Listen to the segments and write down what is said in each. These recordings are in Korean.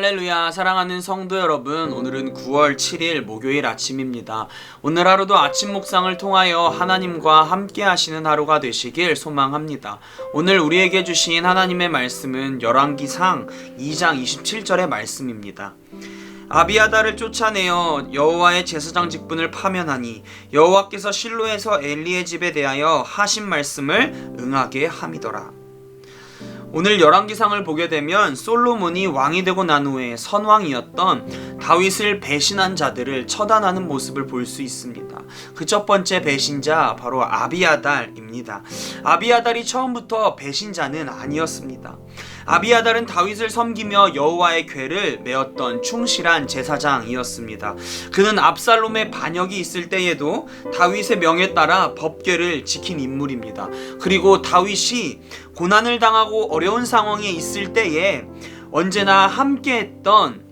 할렐루야. 사랑하는 성도 여러분, 오늘은 9월 7일 목요일 아침입니다. 오늘 하루도 아침 묵상을 통하여 하나님과 함께 하시는 하루가 되시길 소망합니다. 오늘 우리에게 주신 하나님의 말씀은 열왕기상 2장 27절의 말씀입니다. 아비아달을 쫓아내어 여호와의 제사장 직분을 파면하니 여호와께서 실로에서 엘리의 집에 대하여 하신 말씀을 응하게 함이더라. 오늘 열왕기상을 보게 되면 솔로몬이 왕이 되고 난 후에 선왕이었던 다윗을 배신한 자들을 처단하는 모습을 볼 수 있습니다. 그 첫 번째 배신자 바로 아비아달입니다. 아비아달이 처음부터 배신자는 아니었습니다. 아비아달은 다윗을 섬기며 여호와의 궤를 메었던 충실한 제사장이었습니다. 그는 압살롬의 반역이 있을 때에도 다윗의 명에 따라 법궤를 지킨 인물입니다. 그리고 다윗이 고난을 당하고 어려운 상황에 있을 때에 언제나 함께했던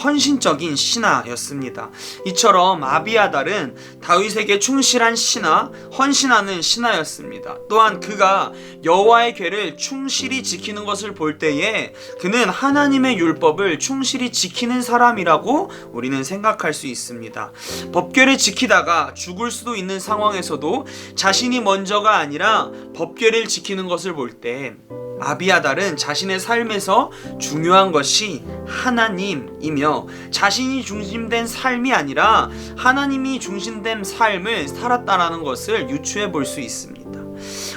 헌신적인 신하였습니다. 이처럼 아비아달은 다윗에게 충실한 신하, 헌신하는 신하였습니다. 또한 그가 여호와의 궤를 충실히 지키는 것을 볼 때에 그는 하나님의 율법을 충실히 지키는 사람이라고 우리는 생각할 수 있습니다. 법궤를 지키다가 죽을 수도 있는 상황에서도 자신이 먼저가 아니라 법궤를 지키는 것을 볼 때 아비아달은 자신의 삶에서 중요한 것이 하나님이며 자신이 중심된 삶이 아니라 하나님이 중심된 삶을 살았다라는 것을 유추해 볼 수 있습니다.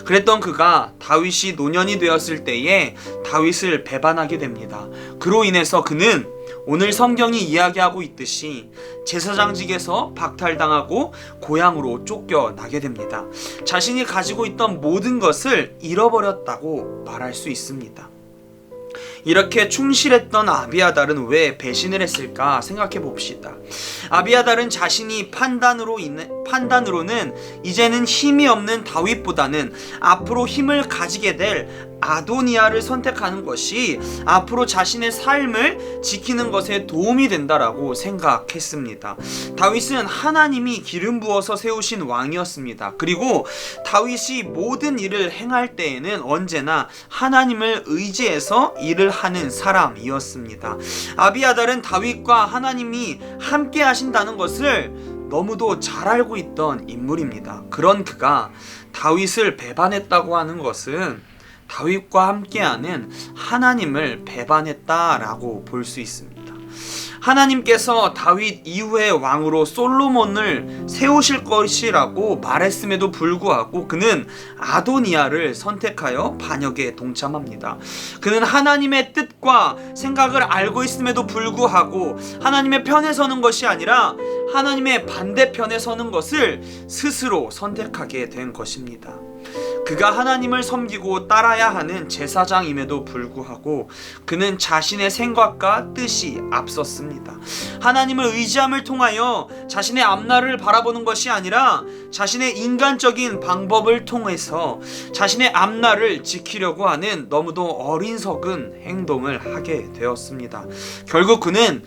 그랬던 그가 다윗이 노년이 되었을 때에 다윗을 배반하게 됩니다. 그로 인해서 그는 오늘 성경이 이야기하고 있듯이 제사장직에서 박탈당하고 고향으로 쫓겨나게 됩니다. 자신이 가지고 있던 모든 것을 잃어버렸다고 말할 수 있습니다. 이렇게 충실했던 아비아달은 왜 배신을 했을까 생각해 봅시다. 아비아달은 자신이 판단으로는 이제는 힘이 없는 다윗보다는 앞으로 힘을 가지게 될 아도니아를 선택하는 것이 앞으로 자신의 삶을 지키는 것에 도움이 된다라고 생각했습니다. 다윗은 하나님이 기름 부어서 세우신 왕이었습니다. 그리고 다윗이 모든 일을 행할 때에는 언제나 하나님을 의지해서 일을 하는 사람이었습니다. 아비아달은 다윗과 하나님이 함께 하신다는 것을 너무도 잘 알고 있던 인물입니다. 그런 그가 다윗을 배반했다고 하는 것은 다윗과 함께하는 하나님을 배반했다라고 볼 수 있습니다. 하나님께서 다윗 이후의 왕으로 솔로몬을 세우실 것이라고 말했음에도 불구하고 그는 아도니아를 선택하여 반역에 동참합니다. 그는 하나님의 뜻과 생각을 알고 있음에도 불구하고 하나님의 편에 서는 것이 아니라 하나님의 반대편에 서는 것을 스스로 선택하게 된 것입니다. 그가 하나님을 섬기고 따라야 하는 제사장임에도 불구하고 그는 자신의 생각과 뜻이 앞섰습니다. 하나님을 의지함을 통하여 자신의 앞날을 바라보는 것이 아니라 자신의 인간적인 방법을 통해서 자신의 앞날을 지키려고 하는 너무도 어리석은 행동을 하게 되었습니다. 결국 그는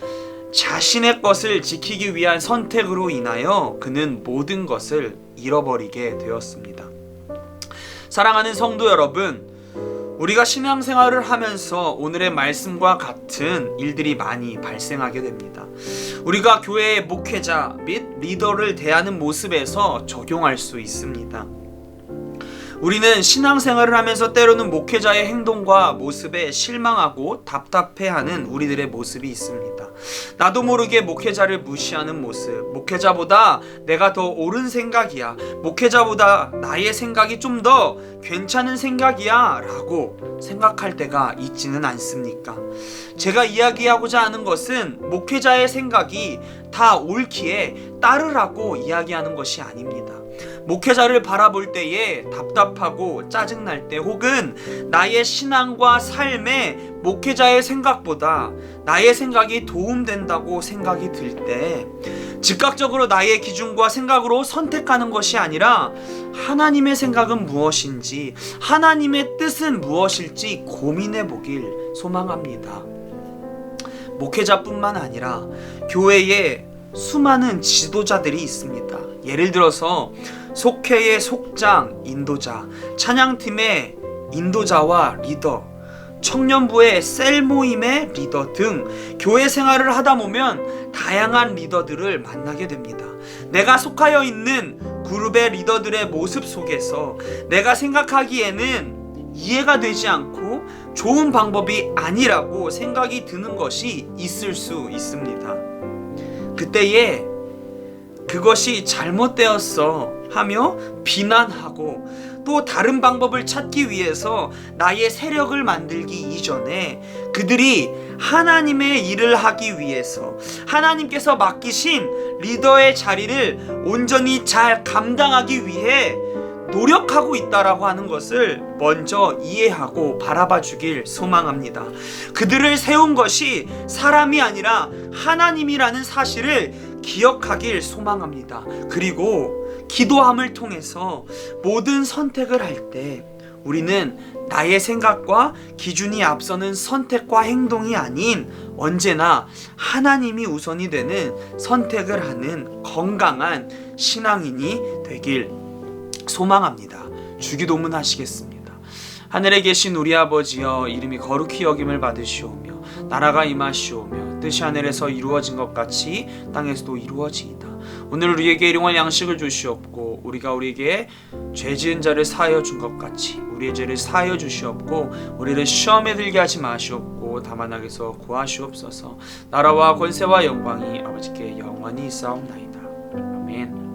자신의 것을 지키기 위한 선택으로 인하여 그는 모든 것을 잃어버리게 되었습니다. 사랑하는 성도 여러분, 우리가 신앙생활을 하면서 오늘의 말씀과 같은 일들이 많이 발생하게 됩니다. 우리가 교회의 목회자 및 리더를 대하는 모습에서 적용할 수 있습니다. 우리는 신앙생활을 하면서 때로는 목회자의 행동과 모습에 실망하고 답답해하는 우리들의 모습이 있습니다. 나도 모르게 목회자를 무시하는 모습, 목회자보다 내가 더 옳은 생각이야, 목회자보다 나의 생각이 좀 더 괜찮은 생각이야 라고 생각할 때가 있지는 않습니까? 제가 이야기하고자 하는 것은 목회자의 생각이 다 옳기에 따르라고 이야기하는 것이 아닙니다. 목회자를 바라볼 때에 답답하고 짜증날 때 혹은 나의 신앙과 삶에 목회자의 생각보다 나의 생각이 도움된다고 생각이 들 때 즉각적으로 나의 기준과 생각으로 선택하는 것이 아니라 하나님의 생각은 무엇인지 하나님의 뜻은 무엇일지 고민해 보길 소망합니다. 목회자뿐만 아니라 교회에 수많은 지도자들이 있습니다. 예를 들어서 속회의 속장, 인도자, 찬양팀의 인도자와 리더, 청년부의 셀 모임의 리더 등 교회 생활을 하다 보면 다양한 리더들을 만나게 됩니다. 내가 속하여 있는 그룹의 리더들의 모습 속에서 내가 생각하기에는 이해가 되지 않고 좋은 방법이 아니라고 생각이 드는 것이 있을 수 있습니다. 그때에 그것이 잘못되었어 하며 비난하고 또 다른 방법을 찾기 위해서 나의 세력을 만들기 이전에 그들이 하나님의 일을 하기 위해서 하나님께서 맡기신 리더의 자리를 온전히 잘 감당하기 위해 노력하고 있다라고 하는 것을 먼저 이해하고 바라봐 주길 소망합니다. 그들을 세운 것이 사람이 아니라 하나님이라는 사실을 기억하길 소망합니다. 그리고 기도함을 통해서 모든 선택을 할 때 우리는 나의 생각과 기준이 앞서는 선택과 행동이 아닌 언제나 하나님이 우선이 되는 선택을 하는 건강한 신앙인이 되길 소망합니다. 주기도문 하시겠습니다. 하늘에 계신 우리 아버지여, 이름이 거룩히 여김을 받으시오며 나라가 임하시오며 뜻이 하늘에서 이루어진 것 같이 땅에서도 이루어지이다. 오늘 우리에게 일용할 양식을 주시옵고 우리가 우리에게 죄 지은 자를 사하여 준 것 같이 우리의 죄를 사하여 주시옵고 우리를 시험에 들게 하지 마시옵고 다만 악에서 구하시옵소서. 나라와 권세와 영광이 아버지께 영원히 있사옵나이다. 아멘.